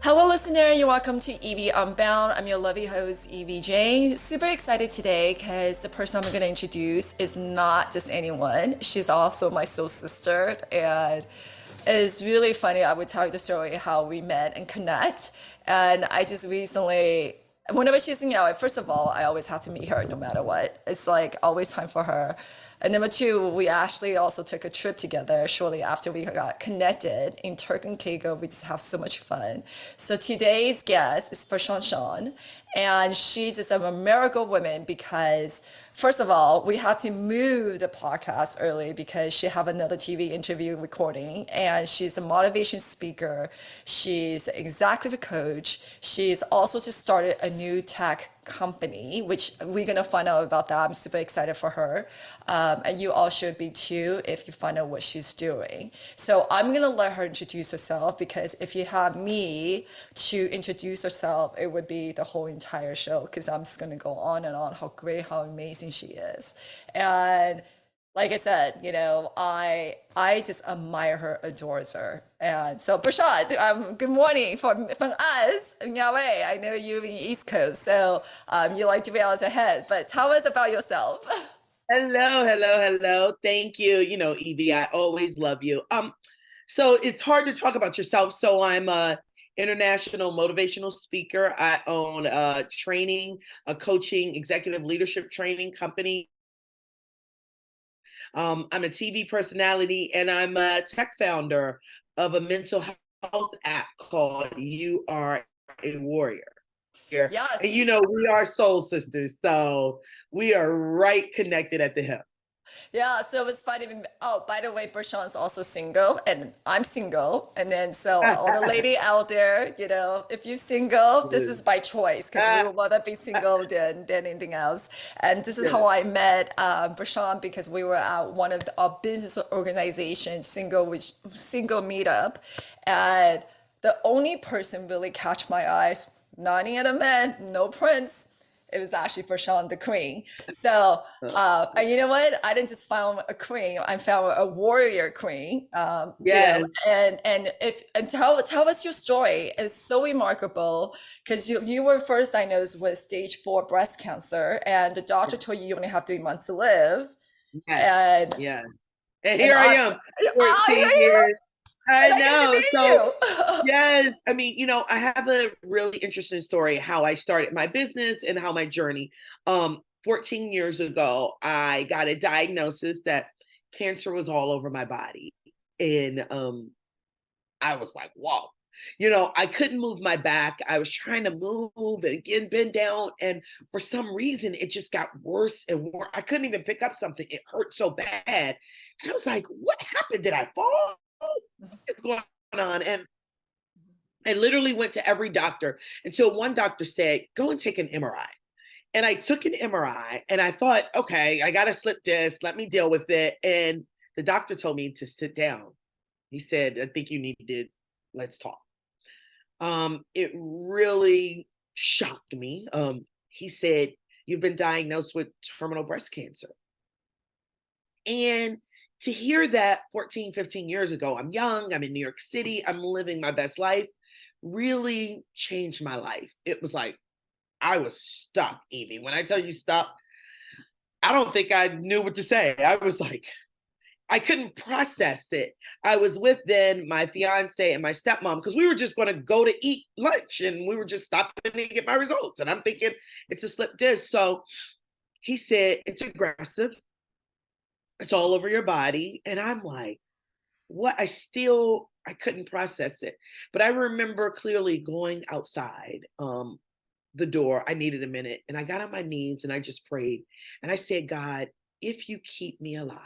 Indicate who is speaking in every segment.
Speaker 1: Hello, listener. You're welcome to EV Unbound. I'm your lovely host, Evie Jane. Super excited today because the person I'm going to introduce is not just anyone. She's also my soul sister. And it's really funny. I would tell you the story how we met and connect. And I just recently, whenever she's in LA, first of all, I always have to meet her no matter what. It's like always time for her. And number two, we actually also took a trip together shortly after we got connected in Turk and Caicos. We just have so much fun. So today's guest is Bershan Shaw, and she's just a miracle woman because first of all, we had to move the podcast early because she have another TV interview recording, and she's a motivation speaker. She's an executive coach. She's also just started a new tech company, which we're gonna find out about that. I'm super excited for her, and you all should be too if you find out what she's doing. So I'm gonna let her introduce herself because if you have me to introduce herself, it would be the whole entire show because I'm just gonna go on and on how great, how amazing she is, and like I said, I just admire her, adores her. And so, Prashad, good morning from us in LA. I know you're in the East Coast, so you like to be hours ahead. But tell us about yourself.
Speaker 2: Hello, hello, hello. Thank you. Evie, I always love you. So it's hard to talk about yourself. So I'm a international motivational speaker. I own a training, a coaching, executive leadership training company. I'm a TV personality, and I'm a tech founder of a mental health app called You Are a Warrior. And
Speaker 1: Yes.
Speaker 2: we are soul sisters, so we are right connected at the hip.
Speaker 1: Yeah, so it's funny. Oh, by the way, Bershan's also single, and I'm single. And then, so all the lady out there, if you're single, this is by choice because we would rather be single than anything else. And this is how I met Bershan because we were at one of our business organizations, single meetup, and the only person really catch my eyes, not any other man, no prince. It was actually for Sean the Queen. So, and you know what? I didn't just find a queen; I found a warrior queen.
Speaker 2: Yes.
Speaker 1: And tell us your story. It's so remarkable because you were first diagnosed with stage 4 breast cancer, and the doctor told you only have 3 months to live.
Speaker 2: Yes.
Speaker 1: And
Speaker 2: Yeah. And
Speaker 1: and
Speaker 2: here I am,
Speaker 1: I
Speaker 2: 14
Speaker 1: hear you,
Speaker 2: years. I
Speaker 1: and I get to
Speaker 2: know.
Speaker 1: meet
Speaker 2: So,
Speaker 1: you.
Speaker 2: yes. I mean, I have a really interesting story how I started my business and how my journey. 14 years ago, I got a diagnosis that cancer was all over my body. And I was like, whoa. I couldn't move my back. I was trying to move and again bend down. And for some reason, it just got worse and worse. I couldn't even pick up something. It hurt so bad. And I was like, what happened? Did I fall? What's going on? And I literally went to every doctor until one doctor said, go and take an MRI. And I took an MRI and I thought, okay, I got a slip disc. Let me deal with it. And the doctor told me to sit down. He said, I think you need to, let's talk. It really shocked me. He said, you've been diagnosed with terminal breast cancer. And to hear that 14, 15 years ago, I'm young, I'm in New York City, I'm living my best life, really changed my life. It was like, I was stuck, Evie. When I tell you stuck, I don't think I knew what to say. I was like, I couldn't process it. I was with then my fiance and my stepmom because we were just going to go to eat lunch and we were just stopping to get my results. And I'm thinking it's a slip disc. So he said, it's aggressive. It's all over your body. And I'm like, what? I couldn't process it. But I remember clearly going outside the door. I needed a minute. And I got on my knees and I just prayed. And I said, God, if you keep me alive,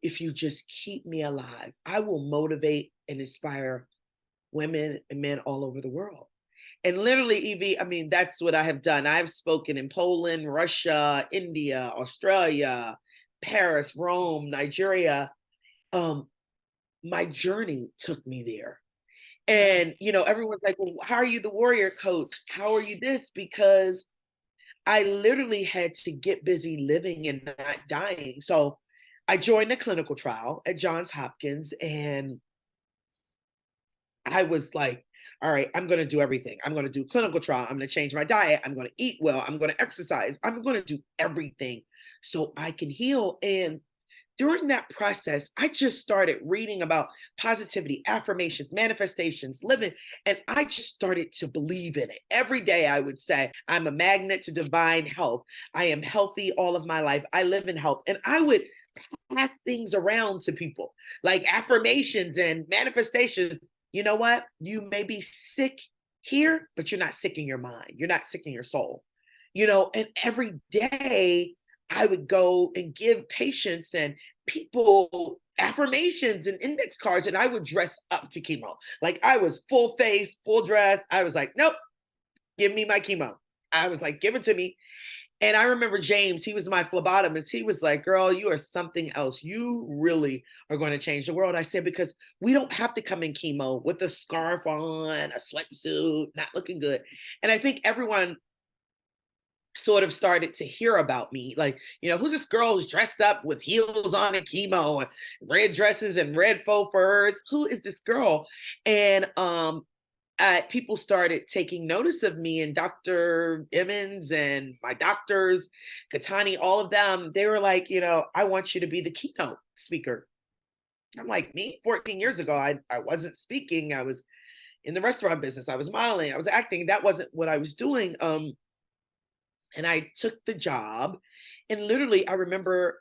Speaker 2: if you just keep me alive, I will motivate and inspire women and men all over the world. And literally, Evie, I mean, that's what I have done. I've spoken in Poland, Russia, India, Australia, Paris, Rome, Nigeria. Um, my journey took me there. And, everyone's like, well, how are you the warrior coach? How are you this? Because I literally had to get busy living and not dying. So I joined a clinical trial at Johns Hopkins and I was like, all right, I'm going to do everything. I'm going to do clinical trial. I'm going to change my diet. I'm going to eat well. I'm going to exercise. I'm going to do everything so I can heal. And during that process, I just started reading about positivity, affirmations, manifestations, living, and I just started to believe in it. Every day I would say, I'm a magnet to divine health. I am healthy all of my life. I live in health. And I would pass things around to people like affirmations and manifestations. You know what? You may be sick here, but you're not sick in your mind. You're not sick in your soul. And every day I would go and give patients and people affirmations and index cards, and I would dress up to chemo. Like I was full face, full dress. I was like, nope, give me my chemo. I was like, give it to me. And I remember James, he was my phlebotomist. He was like, girl, you are something else. You really are going to change the world. I said, because we don't have to come in chemo with a scarf on, a sweatsuit, not looking good. And I think everyone sort of started to hear about me. Like, who's this girl who's dressed up with heels on and chemo and red dresses and red faux furs? Who is this girl? And people started taking notice of me, and Dr. Emmons and my doctors, Katani, all of them, they were like, I want you to be the keynote speaker. I'm like, me? 14 years ago, I wasn't speaking. I was in the restaurant business. I was modeling. I was acting. That wasn't what I was doing. And I took the job. And literally, I remember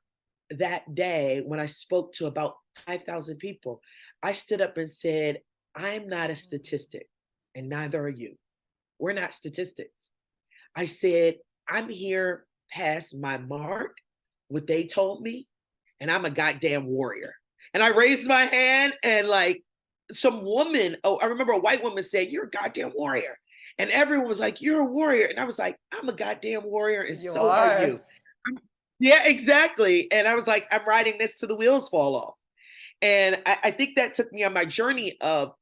Speaker 2: that day when I spoke to about 5,000 people, I stood up and said, I'm not a statistic, and neither are you. We're not statistics. I said, I'm here past my mark, what they told me, and I'm a goddamn warrior. And I raised my hand, and like some woman, I remember a white woman said, you're a goddamn warrior. And everyone was like, you're a warrior. And I was like, I'm a goddamn warrior, and
Speaker 1: You
Speaker 2: so are
Speaker 1: are.
Speaker 2: you. Yeah, exactly. And I was like, I'm riding this till the wheels fall off. And I think that took me on my journey of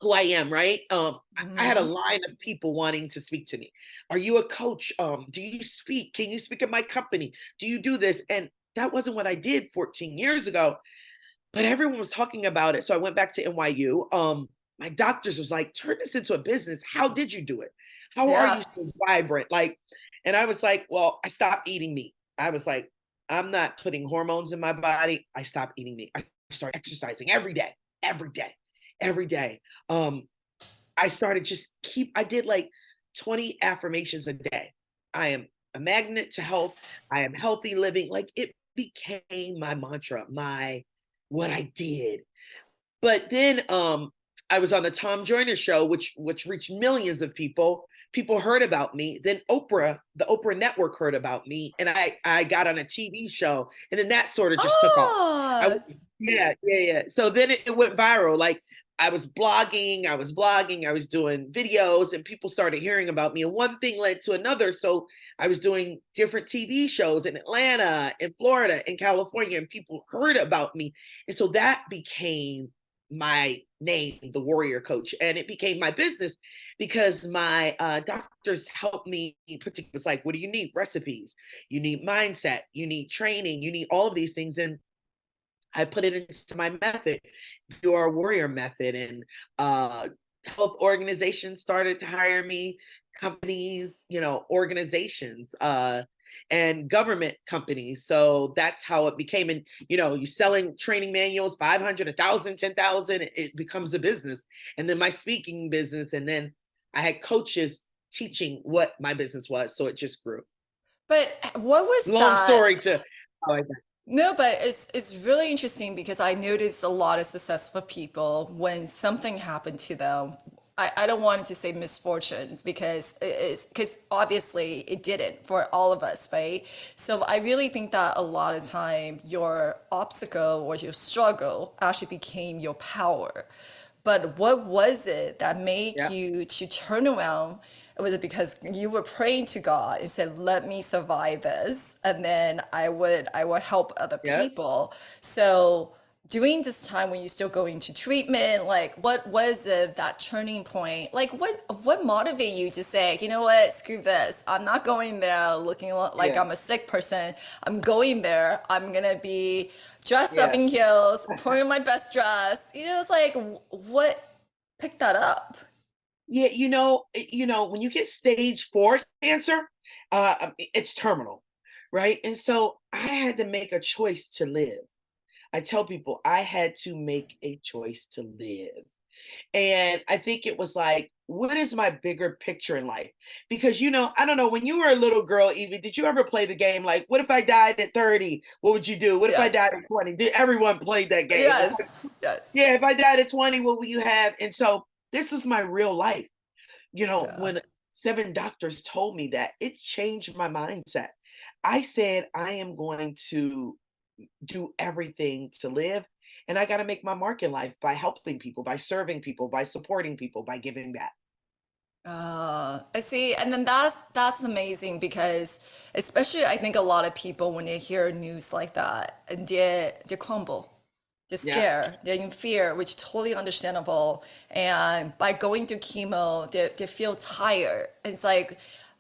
Speaker 2: who I am, right? I had a
Speaker 1: Mhm.
Speaker 2: line of people wanting to speak to me. Are you a coach? Do you speak? Can you speak at my company? Do you do this? And that wasn't what I did 14 years ago, but everyone was talking about it. So I went back to NYU. My doctors was like, turn this into a business. How did you do it? How are you
Speaker 1: Yeah.
Speaker 2: so vibrant? Like, and I was like, well, I stopped eating meat. I was like, I'm not putting hormones in my body. I stopped eating meat. I started exercising every day, every day, every day. I started I did like 20 affirmations a day. I am a magnet to health. I am healthy living. Like it became my mantra, what I did. But then I was on the Tom Joyner show, which reached millions of people. People heard about me. Then the Oprah Network heard about me, and I got on a TV show, and then that sort of just took off. I
Speaker 1: Oh,
Speaker 2: Yeah, yeah, yeah. So then it went viral. Like I was blogging, I was doing videos, and people started hearing about me. And one thing led to another. So I was doing different TV shows in Atlanta, in Florida, in California, and people heard about me. And so that became my name, the Warrior Coach, and it became my business because my doctors helped me put together. It's like, what do you need? Recipes. You need mindset. You need training. You need all of these things, and I put it into my method, your warrior method, and health organizations started to hire me, companies, organizations, and government companies. So that's how it became. And you're selling training manuals, 500, 1,000, 10,000. It becomes a business, and then my speaking business, and then I had coaches teaching what my business was, so it just grew.
Speaker 1: but what was
Speaker 2: Long
Speaker 1: that?
Speaker 2: story to how I got.
Speaker 1: No, but it's really interesting because I noticed a lot of successful people when something happened to them. I don't want to say misfortune because obviously it didn't for all of us, right? So I really think that a lot of time your obstacle or your struggle actually became your power. But what was it that made
Speaker 2: Yeah,
Speaker 1: you to turn around? Was it because you were praying to God and said, "Let me survive this, and then I would help other
Speaker 2: yeah,
Speaker 1: people." So during this time when you're still going to treatment, like what was it that turning point? Like what motivated you to say, you know what, screw this. I'm not going there looking like
Speaker 2: yeah,
Speaker 1: I'm a sick person. I'm going there. I'm gonna be dressed up
Speaker 2: yeah.
Speaker 1: in heels, putting on my best dress. It's like what pick that up?
Speaker 2: Yeah, when you get stage 4 cancer, it's terminal, right? And so I had to make a choice to live. I tell people I had to make a choice to live. And I think it was like, what is my bigger picture in life? Because, I don't know, when you were a little girl, Evie, did you ever play the game like, what if I died at 30? What would you do? What if I
Speaker 1: Yes.
Speaker 2: died at 20? Did everyone played that game? It's like,
Speaker 1: Yes. Yes.
Speaker 2: yeah, if I died at 20, what will you have? And so this is my real life.
Speaker 1: Yeah.
Speaker 2: When 7 doctors told me that, it changed my mindset. I said, I am going to do everything to live. And I got to make my mark in life by helping people, by serving people, by supporting people, by giving back.
Speaker 1: I see. And then that's amazing because especially I think a lot of people when they hear news like that, and they crumble. They're
Speaker 2: Yeah.
Speaker 1: scared, they're in fear, which is totally understandable. And by going through chemo, they feel tired. It's like,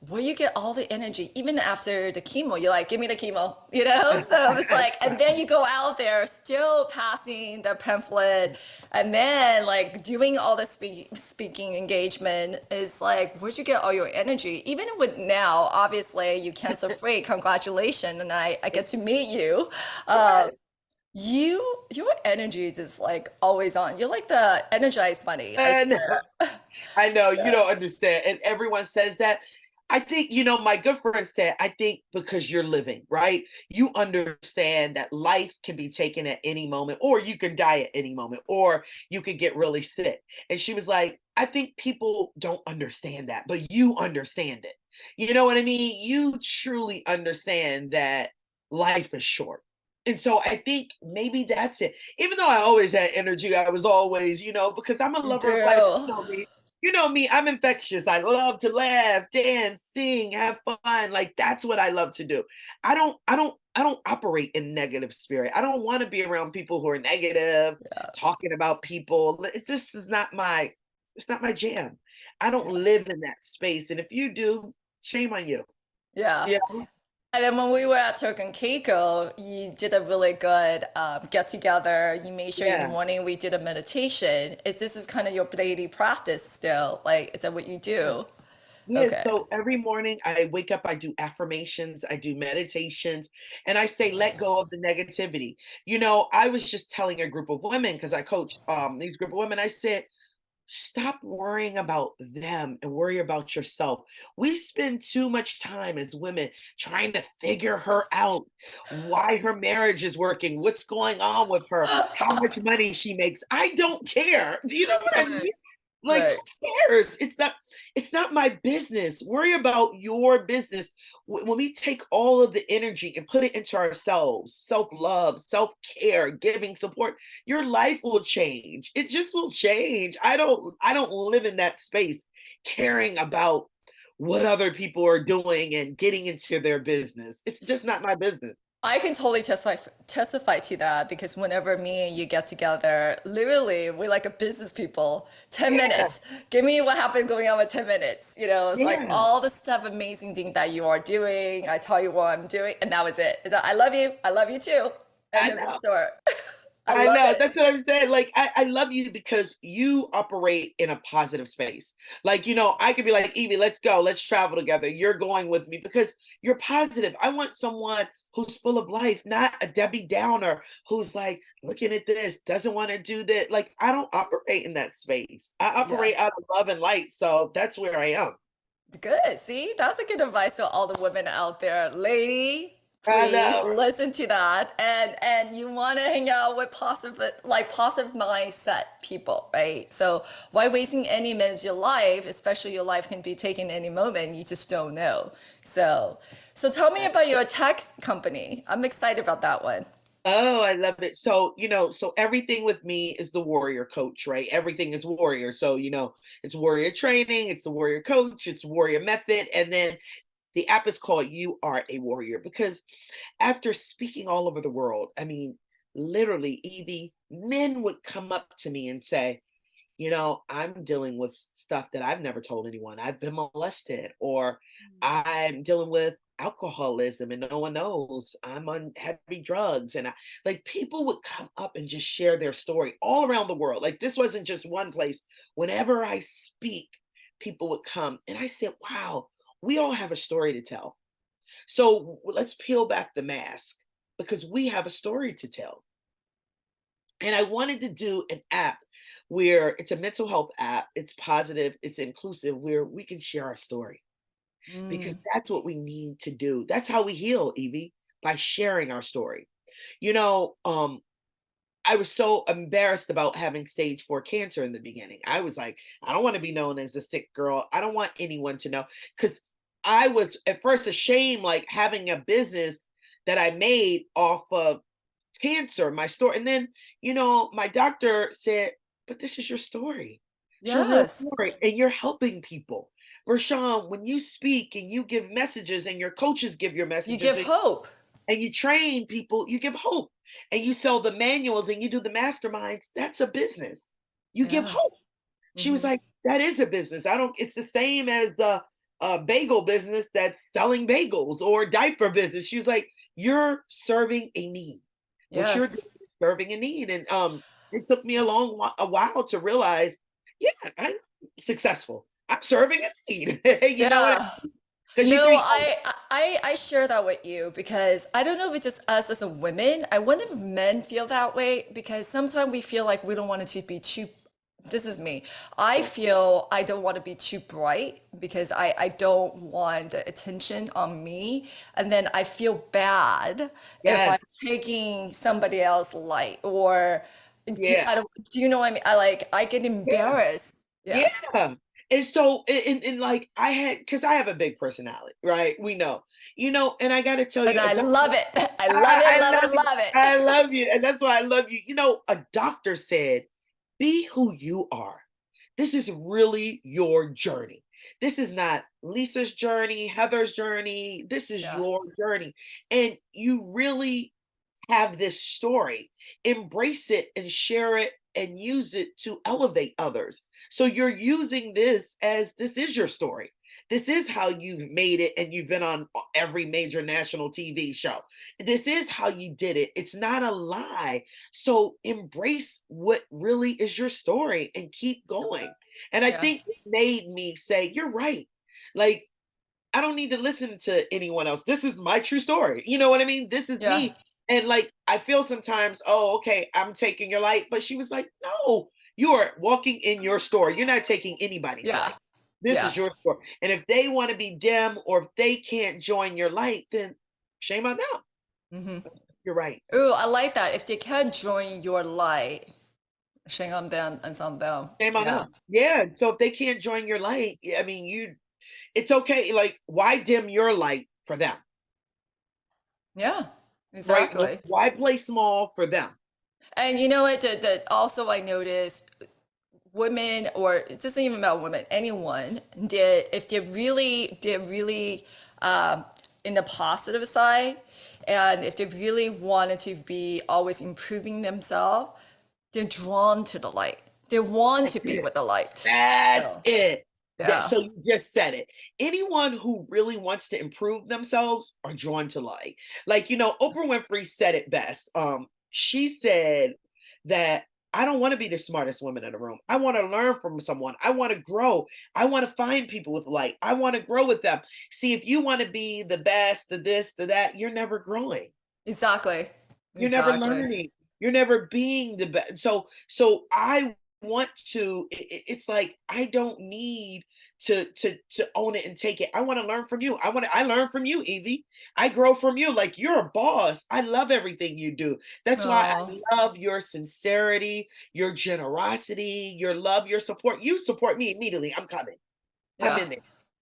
Speaker 1: where you get all the energy, even after the chemo, you're like, give me the chemo, you know? So it's like, and then you go out there still passing the pamphlet and then like doing all the speaking engagement is like, where'd you get all your energy? Even with now, obviously you cancer free, congratulations. And I get to meet you. Uh,
Speaker 2: Yes.
Speaker 1: your energy is just like always on. You're like the energized bunny, I
Speaker 2: And
Speaker 1: swear.
Speaker 2: I know you
Speaker 1: Yeah.
Speaker 2: don't understand. And everyone says that. I think, my good friend said, I think because you're living, right? You understand that life can be taken at any moment, or you can die at any moment, or you could get really sick. And she was like, I think people don't understand that, but you understand it. You know what I mean? You truly understand that life is short. And so I think maybe that's it. Even though I always had energy, I was always, because I'm a
Speaker 1: You
Speaker 2: lover of life.
Speaker 1: do.
Speaker 2: You know me, I'm infectious. I love to laugh, dance, sing, have fun. Like that's what I love to do. I don't operate in negative spirit. I don't want to be around people who are negative,
Speaker 1: Yeah.
Speaker 2: talking about people. This is not my it's not my jam. I don't
Speaker 1: Yeah.
Speaker 2: live in that space. And if you do, shame on you.
Speaker 1: Yeah.
Speaker 2: Yeah.
Speaker 1: And then when we were at Turk and Caicos, you did a really good get together. You made sure in the
Speaker 2: Yeah.
Speaker 1: morning we did a meditation. Is this is kind of your daily practice still? Like, is that what you do?
Speaker 2: Yes,
Speaker 1: Okay.
Speaker 2: so every morning I wake up, I do affirmations, I do meditations, and I say, let go of the negativity. I was just telling a group of women because I coach these group of women, I said, stop worrying about them and worry about yourself. We spend too much time as women trying to figure her out, why her marriage is working, what's going on with her, how much money she makes. I don't care. Do you know what I
Speaker 1: Right.
Speaker 2: mean? Like,
Speaker 1: Right.
Speaker 2: who cares? It's not my business. Worry about your business. When we take all of the energy and put it into ourselves, self-love, self-care, giving support, your life will change. It just will change. I don't live in that space caring about what other people are doing and getting into their business. It's just not my business.
Speaker 1: I can totally testify to that because whenever me and you get together, literally we're like a business people. 10
Speaker 2: Yeah,
Speaker 1: minutes. Give me what happened going on with 10 minutes. It's like
Speaker 2: yeah.
Speaker 1: all the stuff, amazing thing that you are doing. I tell you what I'm doing, and that was it. It's like, I love you. I love you too. End
Speaker 2: I
Speaker 1: of the
Speaker 2: know.
Speaker 1: story. I
Speaker 2: I
Speaker 1: love
Speaker 2: know.
Speaker 1: it.
Speaker 2: That's what I'm saying. Like, I love you because you operate in a positive space. Like, I could be like, Evie, let's go. Let's travel together. You're going with me because you're positive. I want someone who's full of life, not a Debbie Downer who's like looking at this, doesn't want to do that. Like, I don't operate in that space. I
Speaker 1: Yeah.
Speaker 2: operate out of love and light. So that's where I am.
Speaker 1: Good. See, that's a good advice to all the women out there. Lady,
Speaker 2: I
Speaker 1: please
Speaker 2: know.
Speaker 1: listen to that. And you want to hang out with positive mindset people, right? So why wasting any minute of your life, especially your life can be taken any moment, you just don't know. So tell me about your tech company. I'm excited about that one.
Speaker 2: Oh, I love it. So everything with me is the warrior coach, right? Everything is warrior. So, it's warrior training, it's the warrior coach, it's warrior method. And then the app is called You Are a Warrior because after speaking all over the world, I mean, literally, Evie, men would come up to me and say, I'm dealing with stuff that I've never told anyone. I've been molested, or I'm dealing with alcoholism and no one knows. I'm on heavy drugs. And like people would come up and just share their story all around the world. Like this wasn't just one place. Whenever I speak, people would come. And I said, wow, we all have a story to tell. So let's peel back the mask because we have a story to tell. And I wanted to do an app where it's a mental health app, it's positive, it's inclusive, where we can share our story because
Speaker 1: Mm.
Speaker 2: that's what we need to do. That's how we heal, Evie, by sharing our story. You know, I was so embarrassed about having stage 4 cancer in the beginning. I was like, I don't want to be known as a sick girl. I don't want anyone to know because I was at first ashamed, like having a business that I made off of cancer, my story. And then, my doctor said, but this is your story. It's your real
Speaker 1: Yes.
Speaker 2: story. And you're helping people. Bershan, when you speak and you give messages and your coaches give your
Speaker 1: You
Speaker 2: messages
Speaker 1: give hope.
Speaker 2: and you train people, you give hope. And you sell the manuals and you do the masterminds, that's a business. You give
Speaker 1: Yeah.
Speaker 2: hope. She was
Speaker 1: Hmm.
Speaker 2: like, that is a business. It's the same as the bagel business that's selling bagels or diaper business. She was like, you're serving a need. What you're doing
Speaker 1: Yes.
Speaker 2: is serving a need. And it took me a while to realize, yeah, I'm successful. I'm serving a need. You know what I
Speaker 1: Yeah.
Speaker 2: mean? Because you
Speaker 1: No,
Speaker 2: think, oh,
Speaker 1: I share that with you because I don't know if it's just us as a women. I wonder if men feel that way because sometimes we feel like we don't want it to be too. This is me. I
Speaker 2: yeah,
Speaker 1: feel I don't want to be too bright because I don't want the attention on me. And then I feel bad if I'm
Speaker 2: yes,
Speaker 1: taking somebody else's light or
Speaker 2: yeah,
Speaker 1: do you know what I mean? I get
Speaker 2: yeah.
Speaker 1: embarrassed. Yes.
Speaker 2: Yeah. And so, and like because I have a big personality, right? We know, and I got to tell
Speaker 1: And
Speaker 2: you, a
Speaker 1: I
Speaker 2: doctor,
Speaker 1: love it. I love it,
Speaker 2: I
Speaker 1: love
Speaker 2: love
Speaker 1: it,
Speaker 2: you.
Speaker 1: love
Speaker 2: I
Speaker 1: it.
Speaker 2: love you. And that's why I love you. A doctor said, be who you are. This is really your journey. This is not Lisa's journey, Heather's journey. This is
Speaker 1: Yeah.
Speaker 2: your journey. And you really have this story, embrace it and share it and use it to elevate others. So you're using this as this is your story. This is how you've made it and you've been on every major national TV show. This is how you did it. It's not a lie. So embrace what really is your story and keep going. And I
Speaker 1: Yeah.
Speaker 2: think it made me say, you're right. Like, I don't need to listen to anyone else. This is my true story. You know what I mean? This is
Speaker 1: Yeah.
Speaker 2: me. And like, I feel sometimes, oh, okay, I'm taking your light. But she was like, no, you are walking in your story. You're not taking anybody's
Speaker 1: Yeah.
Speaker 2: light. This
Speaker 1: Yeah.
Speaker 2: is your story. And if they want to be dim or if they can't join your light, then shame on them.
Speaker 1: Hmm.
Speaker 2: You're right.
Speaker 1: Ooh, I like that. If they can't join your light, shame on them and on them.
Speaker 2: Shame on
Speaker 1: Yeah.
Speaker 2: them. Yeah. So if they can't join your light, I mean, it's okay. Like, why dim your light for them?
Speaker 1: Yeah.
Speaker 2: Right?
Speaker 1: Exactly.
Speaker 2: Why play small for them?
Speaker 1: And you know what? That also I noticed women, or it doesn't even about women, anyone, if they're really um, in the positive side, and if they really wanted to be always improving themselves, they're drawn to the light. They want
Speaker 2: That's
Speaker 1: to be
Speaker 2: it.
Speaker 1: with the light.
Speaker 2: That's
Speaker 1: So
Speaker 2: it.
Speaker 1: yeah.
Speaker 2: So you just said it. Anyone who really wants to improve themselves are drawn to light. Like, Oprah Winfrey said it best. She said that I don't want to be the smartest woman in the room. I want to learn from someone. I want to grow. I want to find people with light. I want to grow with them. See, if you want to be the best, the this, the that, you're never growing.
Speaker 1: Exactly.
Speaker 2: You're never
Speaker 1: Exactly.
Speaker 2: learning. You're never being the best. So I want to. It's like I don't need to own it and take it. I want to learn from you. I learn from you, Evie. I grow from you. Like you're a boss. I love everything you do. That's why
Speaker 1: Oh,
Speaker 2: I love your sincerity, your generosity, your love, your support. You support me immediately. I'm coming. I'm
Speaker 1: yeah.
Speaker 2: in there.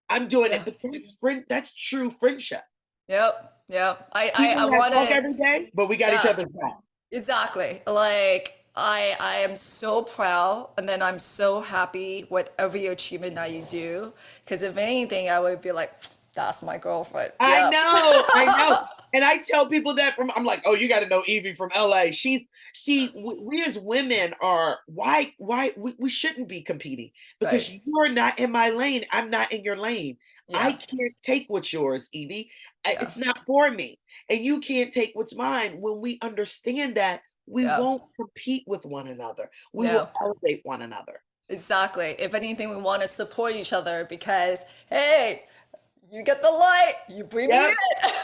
Speaker 2: I'm doing it.
Speaker 1: Yeah.
Speaker 2: But that's That's true friendship.
Speaker 1: Yep. Yep. I
Speaker 2: People that
Speaker 1: want
Speaker 2: talk
Speaker 1: to,
Speaker 2: every day, but we got each
Speaker 1: yeah.
Speaker 2: other's back.
Speaker 1: Exactly. Like I am so proud and then I'm so happy with every achievement that you do. Because if anything, I would be like, that's my girlfriend.
Speaker 2: I
Speaker 1: Yep.
Speaker 2: know, I know. And I tell people that I'm like, oh, you got to know Evie from LA. We as women are, why we shouldn't be competing because
Speaker 1: Right.
Speaker 2: you're not in my lane. I'm not in your lane. I
Speaker 1: Yeah.
Speaker 2: can't take what's yours, Evie.
Speaker 1: Yeah.
Speaker 2: It's not for me. And you can't take what's mine. When we understand that, we
Speaker 1: Yeah.
Speaker 2: won't compete with one another. We
Speaker 1: No.
Speaker 2: will elevate one another.
Speaker 1: Exactly. If anything, we want to support each other because, hey, you get the light, you bring me
Speaker 2: Yep.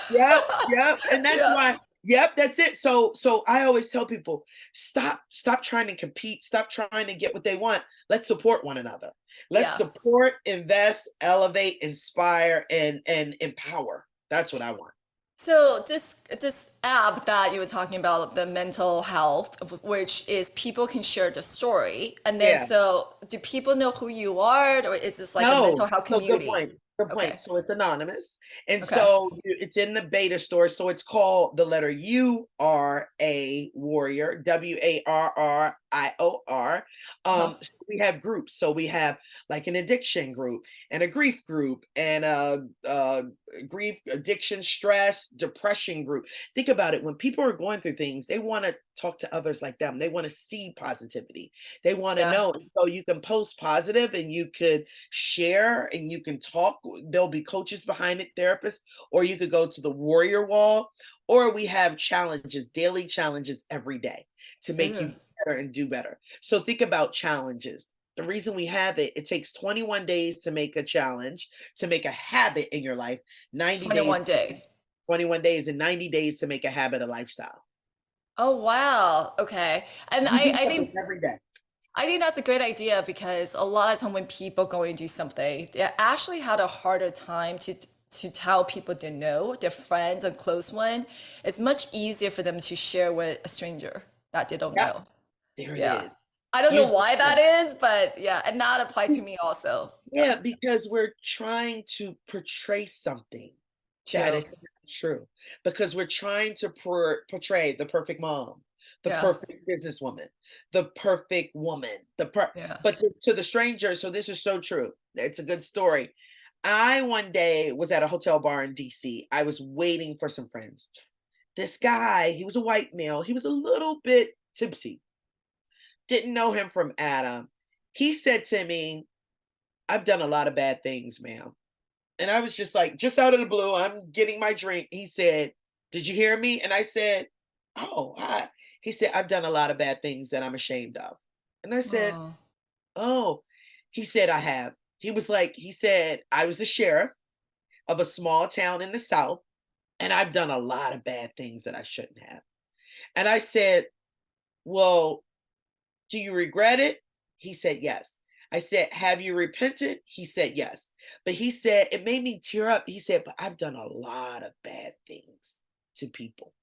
Speaker 1: in.
Speaker 2: Yep. And that's
Speaker 1: Yeah.
Speaker 2: why, yep, that's it. So I always tell people, stop trying to compete, stop trying to get what they want. Let's support one another. Let's
Speaker 1: Yeah.
Speaker 2: support, invest, elevate, inspire, and empower. That's what I want.
Speaker 1: So this app that you were talking about, the mental health, which is people can share the story, and then
Speaker 2: Yeah.
Speaker 1: so do people know who you are, or is this like a mental
Speaker 2: No.
Speaker 1: health
Speaker 2: So good
Speaker 1: community?
Speaker 2: point. Good point.
Speaker 1: Okay.
Speaker 2: So it's anonymous. And
Speaker 1: Okay.
Speaker 2: so it's in the beta store. So it's called the letter U R A warrior, WARRIOR.
Speaker 1: Uh-huh.
Speaker 2: So we have groups. So we have like an addiction group and a grief group and a grief, addiction, stress, depression group. Think about it. When people are going through things, they want to talk to others like them. They want to see positivity. They want to
Speaker 1: Yeah.
Speaker 2: know. And so you can post positive and you could share and you can talk. There'll be coaches behind it, therapists, or you could go to the warrior wall, or we have challenges, daily challenges every day to make
Speaker 1: Ooh,
Speaker 2: you better and do better. So think about challenges. The reason we have it, it takes 21 days to make a challenge, to make a habit in your life, 90 days,
Speaker 1: 21 day.
Speaker 2: 21 days, and 90 days to make a habit a lifestyle.
Speaker 1: Oh wow. Okay. And
Speaker 2: You do
Speaker 1: I
Speaker 2: something
Speaker 1: think
Speaker 2: every day.
Speaker 1: I think that's a great idea because a lot of time when people go and do something, they actually had a harder time to tell people they know, their friends and close one. It's much easier for them to share with a stranger that they don't
Speaker 2: Yep,
Speaker 1: know.
Speaker 2: there it
Speaker 1: Yeah.
Speaker 2: is.
Speaker 1: I don't know
Speaker 2: You
Speaker 1: why that is, but yeah, and that applied to me also. Yeah.
Speaker 2: Yeah, because we're trying to portray something that
Speaker 1: True.
Speaker 2: is not true. Because we're trying to portray the perfect mom, the
Speaker 1: Yeah.
Speaker 2: perfect businesswoman, the perfect woman,
Speaker 1: Yeah.
Speaker 2: but to the stranger. So this is so true. It's a good story. I one day was at a hotel bar in DC. I was waiting for some friends. This guy, he was a white male. He was a little bit tipsy. Didn't know him from Adam. He said to me, "I've done a lot of bad things, ma'am." And I was just like, just out of the blue, I'm getting my drink. He said, "Did you hear me?" And I said, "Oh, hi." He said, "I've done a lot of bad things that I'm ashamed of." And I said,
Speaker 1: Oh.
Speaker 2: "Oh." He said, "I have." He said, "I was the sheriff of a small town in the South, and I've done a lot of bad things that I shouldn't have." And I said, "Well, do you regret it?" He said, "Yes." I said, "Have you repented?" He said, "Yes." But he said, it made me tear up. He said, "But I've done a lot of bad things to people.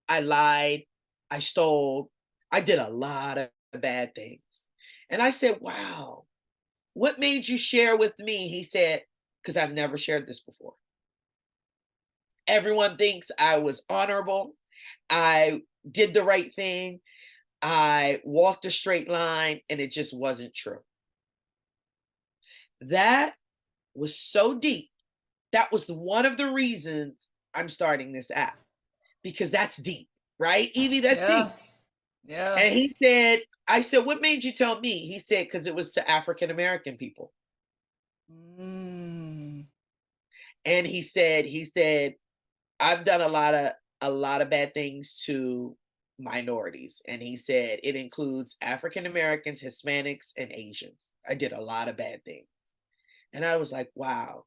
Speaker 2: I lied, I stole, I did a lot of bad things." And I said, "Wow, what made you share with me?" He said, "Because I've never shared this before. Everyone thinks I was honorable. I did the right thing. I walked a straight line, and it just wasn't true." That was so deep. That was one of the reasons I'm starting this app, because that's deep, right? Evie, that's
Speaker 1: Yeah.
Speaker 2: deep.
Speaker 1: Yeah.
Speaker 2: And he said, I said, "What made you tell me?" He said, "Because it was to African American people."
Speaker 1: Mm.
Speaker 2: And he said, "I've done a lot of bad things to minorities." And he said, "It includes African Americans, Hispanics, and Asians. I did a lot of bad things." And I was like, wow.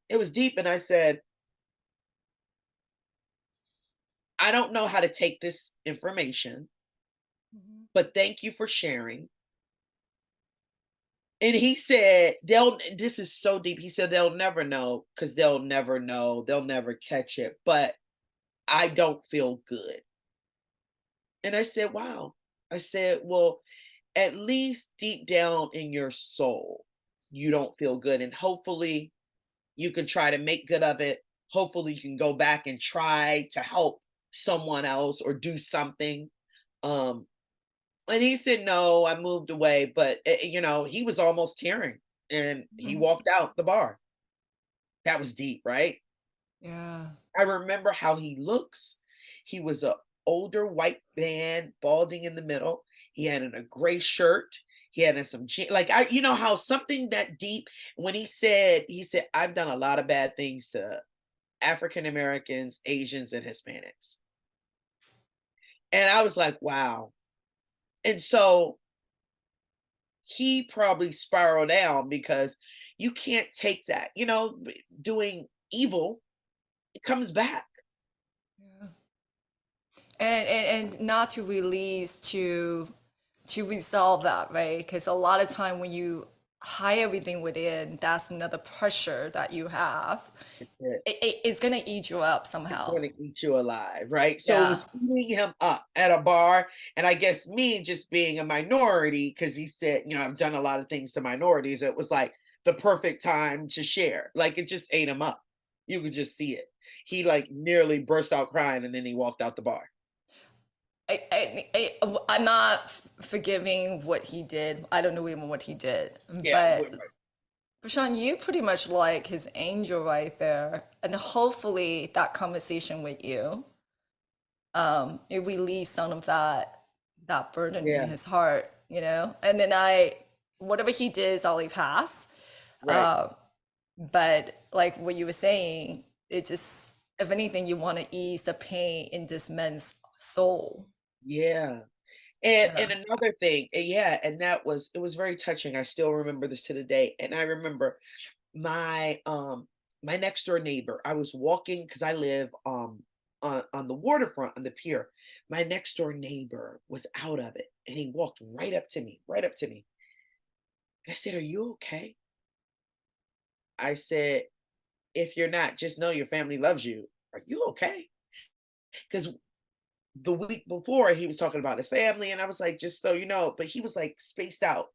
Speaker 2: It was deep. And I said, "I don't know how to take this information,
Speaker 1: Mhm.
Speaker 2: but thank you for sharing." And he said, this is so deep. He said, "They'll never know because they'll never know. They'll never catch it. But I don't feel good." And I said, wow. I said, "Well, at least deep down in your soul, you don't feel good. And hopefully you can try to make good of it. Hopefully you can go back and try to help someone else or do something." Um, and he said, "No, I moved away." But, he was almost tearing and he
Speaker 1: Mhm.
Speaker 2: walked out the bar. That was deep, right?
Speaker 1: Yeah.
Speaker 2: I remember how he looks. He was a older white man, balding in the middle. He had in a gray shirt. He had some like I, you know how something that deep when he said I've done a lot of bad things to African Americans, Asians, and Hispanics, and I was like, wow. And so he probably spiraled down because you can't take that, doing evil, it comes back.
Speaker 1: Yeah. And not to release to resolve that, right? Because a lot of time when you hide everything within, that's another pressure that you have.
Speaker 2: It's it.
Speaker 1: It's gonna eat you up
Speaker 2: It's
Speaker 1: somehow.
Speaker 2: going to eat you alive, right? So it
Speaker 1: Yeah.
Speaker 2: was eating him up at a bar. And I guess me just being a minority, because he said, I've done a lot of things to minorities. It was like the perfect time to share. Like it just ate him up. You could just see it. He like nearly burst out crying and then he walked out the bar.
Speaker 1: I'm not forgiving what he did. I don't know even what he did,
Speaker 2: Yeah.
Speaker 1: but Bershan, you pretty much like his angel right there, and hopefully that conversation with you, it released some of that burden in
Speaker 2: Yeah.
Speaker 1: his heart, And then whatever he did, I'll leave pass.
Speaker 2: Right.
Speaker 1: Um, but like what you were saying, it just, if anything, you want to ease the pain in this man's soul.
Speaker 2: Yeah. And
Speaker 1: Yeah.
Speaker 2: and another thing, and yeah, and that was it was very touching. I still remember this to the day. And I remember my next door neighbor. I was walking because I live on the waterfront on the pier. My next door neighbor was out of it and he walked right up to me, right up to me. And I said, "Are you okay?" I said, "If you're not, just know your family loves you. Are you okay?" Because the week before he was talking about his family, and I was like, just so you know, but he was like spaced out.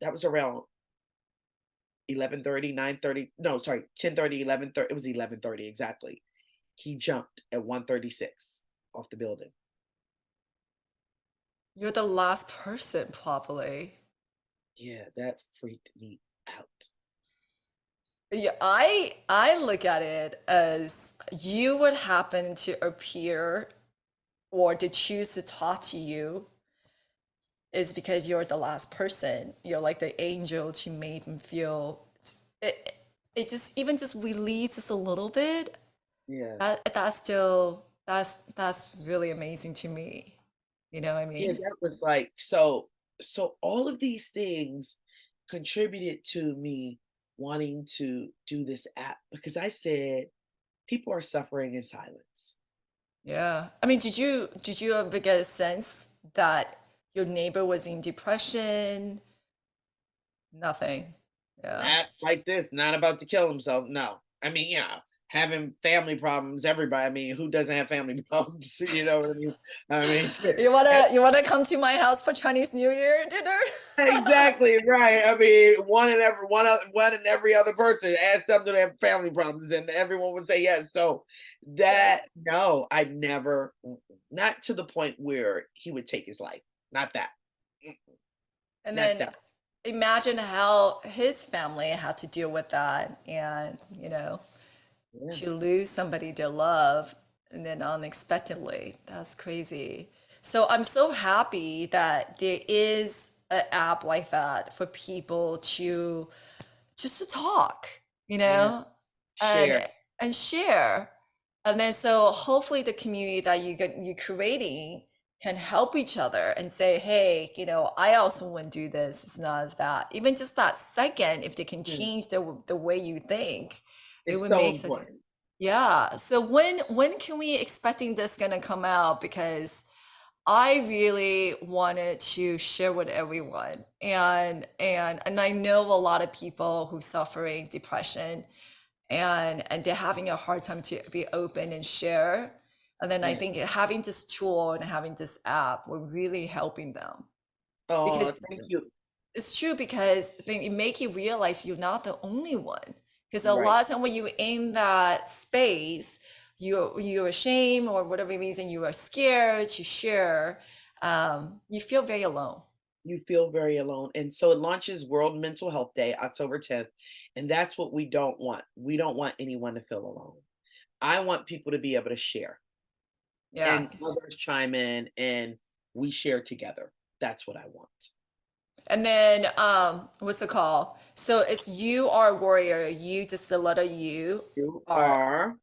Speaker 2: That was around 11:30, 9:30. No, sorry, 10:30, 11:30. It was 11:30 exactly. He jumped at 136 off the building.
Speaker 1: You're the last person, probably.
Speaker 2: Yeah, that freaked me out.
Speaker 1: Yeah, I look at it as you would happen to appear or to choose to talk to you is because you're the last person. You're like the angel to make them feel it. It just even just releases a little bit.
Speaker 2: Yeah.
Speaker 1: That's still that's really amazing to me. You know what I
Speaker 2: Yeah,
Speaker 1: mean?
Speaker 2: that was like so all of these things contributed to me wanting to do this app because I said people are suffering in silence.
Speaker 1: Yeah. I mean, did you ever get a sense that your neighbor was in depression? Nothing. Yeah.
Speaker 2: Not like this, not about to kill himself. No. I mean, having family problems, everybody. I mean, who doesn't have family problems? You know what I mean? I mean,
Speaker 1: You wanna come to my house for Chinese New Year dinner?
Speaker 2: exactly right. I mean, one in every other person asked them do they have family problems, and everyone would say yes. So
Speaker 1: Yeah.
Speaker 2: that no, I never, not to the point where he would take his life. Not that. Mm,
Speaker 1: And
Speaker 2: not
Speaker 1: then
Speaker 2: that.
Speaker 1: imagine how his family had to deal with that and,
Speaker 2: Yeah,
Speaker 1: to lose somebody they love and then unexpectedly. That's crazy. So I'm so happy that there is an app like that for people to just to talk,
Speaker 2: yeah.
Speaker 1: and
Speaker 2: Share.
Speaker 1: share. And then so hopefully the community that you're creating can help each other and say, hey, I also want to do this. It's not as bad. Even just that second, if they can
Speaker 2: Mm,
Speaker 1: change the way you think, it
Speaker 2: it's
Speaker 1: would
Speaker 2: so
Speaker 1: make such a
Speaker 2: important.
Speaker 1: yeah. So when can we expecting this gonna come out? Because I really wanted to share with everyone. And I know a lot of people who suffering depression and they're having a hard time to be open and share. And then I
Speaker 2: Yeah.
Speaker 1: think having this tool and having this app were really helping them
Speaker 2: Oh,
Speaker 1: because
Speaker 2: thank you.
Speaker 1: it's true because they make you realize you're not the only one. Because a
Speaker 2: Right.
Speaker 1: lot of time when you're in that space, you're ashamed or whatever reason you are scared to share, you feel very alone.
Speaker 2: You feel very alone. And so it launches World Mental Health Day, October 10th. And that's what we don't want. We don't want anyone to feel alone. I want people to be able to share
Speaker 1: Yeah.
Speaker 2: and others chime in and we share together. That's what I want.
Speaker 1: And then what's it called? So it's you are warrior, you just the letter U
Speaker 2: You
Speaker 1: are
Speaker 2: are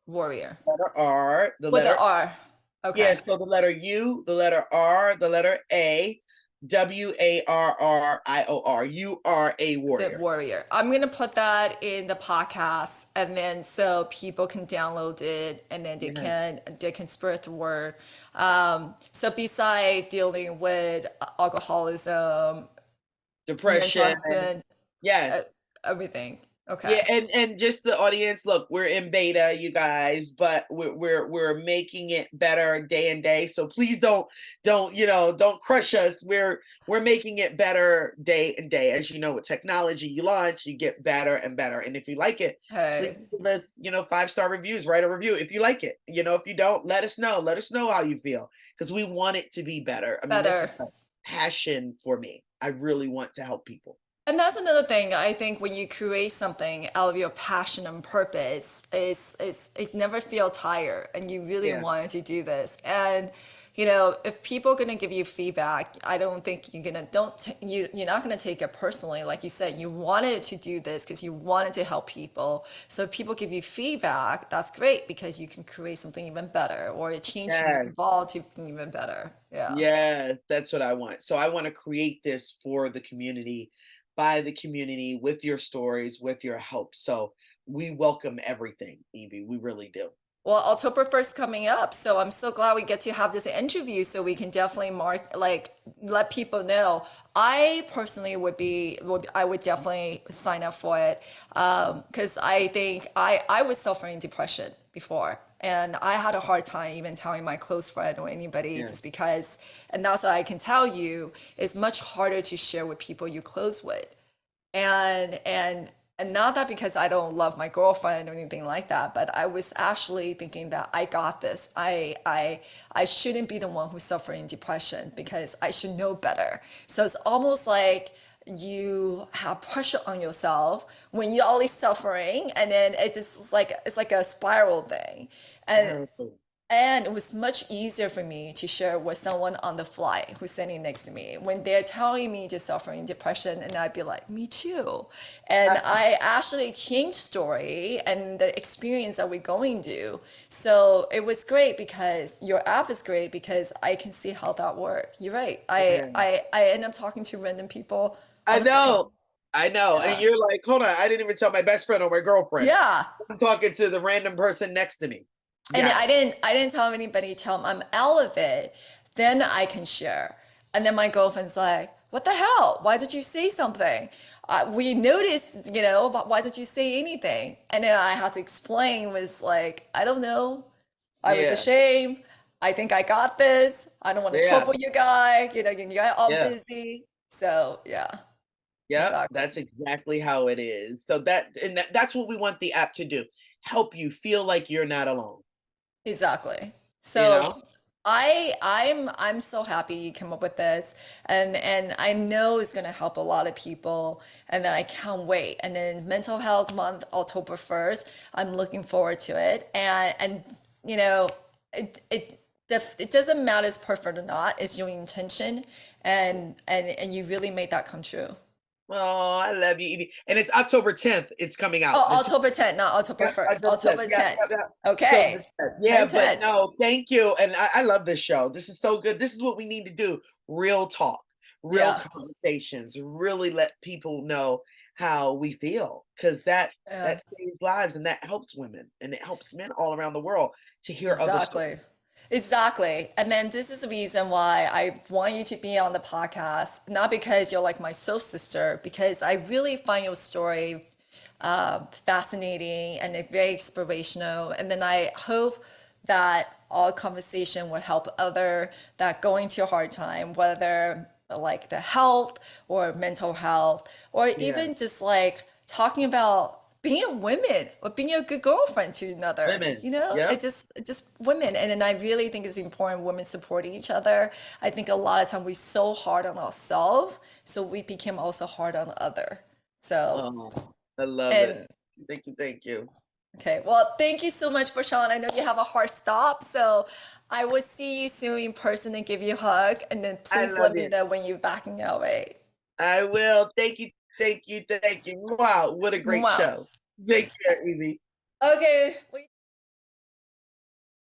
Speaker 1: warrior.
Speaker 2: letter R, the
Speaker 1: With the
Speaker 2: letter
Speaker 1: R.
Speaker 2: yeah,
Speaker 1: Okay.
Speaker 2: so the letter U, the letter R, the letter A, WARRIOR. You are a
Speaker 1: The
Speaker 2: warrior.
Speaker 1: warrior. I'm gonna put that in the podcast, and then so people can download it, and then
Speaker 2: Yeah.
Speaker 1: they can spread the word. So beside dealing with alcoholism, mental
Speaker 2: Depression.
Speaker 1: health, uh,
Speaker 2: Yes.
Speaker 1: everything. Okay.
Speaker 2: Yeah, and just the audience, look, we're in beta, you guys, but we're making it better day and day. So please don't crush us. We're making it better day and day. As you know, with technology you launch, you get better and better. And if you like it, please
Speaker 1: Hey,
Speaker 2: give us, 5-star reviews, write a review if you like it. If you don't, let us know. Let us know how you feel because we want it to be better. I mean, this is
Speaker 1: better.
Speaker 2: a passion for me. I really want to help people.
Speaker 1: And that's another thing. I think when you create something out of your passion and purpose, is it never feel tired, and you really
Speaker 2: Yeah.
Speaker 1: wanted to do this. And if people are gonna give you feedback, I don't think you're gonna don't t- you you're not gonna take it personally. Like you said, you wanted to do this because you wanted to help people. So if people give you feedback, that's great because you can create something even better, or change your
Speaker 2: Yes.
Speaker 1: evolve to even better. Yeah.
Speaker 2: Yes, that's what I want. So I want to create this for the community, by the community, with your stories, with your help. So we welcome everything, Evie. We really do.
Speaker 1: Well, October 1st coming up, so I'm so glad we get to have this interview so we can definitely let people know. I personally I would definitely sign up for it because I think I was suffering depression before. And I had a hard time even telling my close friend or anybody
Speaker 2: Yeah.
Speaker 1: just because, and that's what I can tell you, it's much harder to share with people you close with and not that because I don't love my girlfriend or anything like that, but I was actually thinking that I got this. I shouldn't be the one who's suffering depression because I should know better. So it's almost like you have pressure on yourself when you're always suffering, and then it's like a spiral thing. And
Speaker 2: Oh,
Speaker 1: and it was much easier for me to share with someone on the fly who's sitting next to me when they're telling me they're suffering depression, and I'd be like, me too. And I actually changed story and the experience that we're going to. So it was great because your app is great because I can see how that works. You're right.
Speaker 2: yeah.
Speaker 1: I end up talking to random people
Speaker 2: I
Speaker 1: on the plane.
Speaker 2: know. I know. And
Speaker 1: Yeah.
Speaker 2: you're like, hold on, I didn't even tell my best friend or my girlfriend.
Speaker 1: Yeah.
Speaker 2: I'm talking to the random person next to me.
Speaker 1: And
Speaker 2: Yeah.
Speaker 1: I didn't tell anybody till I'm out of it, then I can share. And then my girlfriend's like, what the hell? Why did you say something? We noticed, but why did you say anything? And then I had to explain, was like, I don't know. I was
Speaker 2: Yeah.
Speaker 1: ashamed. I think I got this. I don't want to
Speaker 2: Yeah.
Speaker 1: trouble you guy. You guys all
Speaker 2: Yeah.
Speaker 1: busy. So yeah,
Speaker 2: Yep,
Speaker 1: exactly.
Speaker 2: that's exactly how it is. So that's what we want the app to do. Help you feel like you're not alone,
Speaker 1: Exactly.
Speaker 2: you
Speaker 1: So
Speaker 2: know?
Speaker 1: I'm so happy you came up with this, and I know it's gonna help a lot of people, and then I can't wait. And then Mental Health Month, October 1st, I'm looking forward to it. And you know, it doesn't matter if it's perfect or not. It's your intention, and you really made that come true.
Speaker 2: Oh, I love you, Evie. And it's October 10th. It's coming
Speaker 1: Oh,
Speaker 2: out.
Speaker 1: October 10th, not October
Speaker 2: Yep,
Speaker 1: 1st.
Speaker 2: October 10th.
Speaker 1: October
Speaker 2: Yeah,
Speaker 1: 10th.
Speaker 2: yeah, yeah. October
Speaker 1: Okay,
Speaker 2: 10th.
Speaker 1: ten
Speaker 2: Yeah, but
Speaker 1: ten.
Speaker 2: no, thank you. And I love this show. This is so good. This is what we need to do. Real talk, real
Speaker 1: Yeah.
Speaker 2: conversations, really let people know how we feel. Because that saves lives and that helps women and it helps men all around the world to hear other stories.
Speaker 1: Exactly. Exactly. And then this is the reason why I want you to be on the podcast, not because you're like my soul sister, because I really find your story fascinating and it's very inspirational. And then I hope that our conversation will help other that going through a hard time, whether like the health or mental health, or
Speaker 2: Yeah,
Speaker 1: even just like talking about being women or being a good girlfriend to another.
Speaker 2: women.
Speaker 1: It
Speaker 2: Yep.
Speaker 1: just women. And then I really think it's important women supporting each other. I think a lot of time we're so hard on ourselves, so we became also hard on other. So
Speaker 2: Oh, I love it.
Speaker 1: and
Speaker 2: Thank you. Thank you.
Speaker 1: Okay, well, thank you so much, Bershan. I know you have a hard stop, so I will see you soon in person and give you a hug. And then
Speaker 2: I
Speaker 1: please
Speaker 2: love
Speaker 1: let me
Speaker 2: it.
Speaker 1: know when you're back in LA.
Speaker 2: I will. Thank you. Thank you. Thank you. Wow. What a great
Speaker 1: Wow.
Speaker 2: show. Take care, Evie.
Speaker 1: Okay.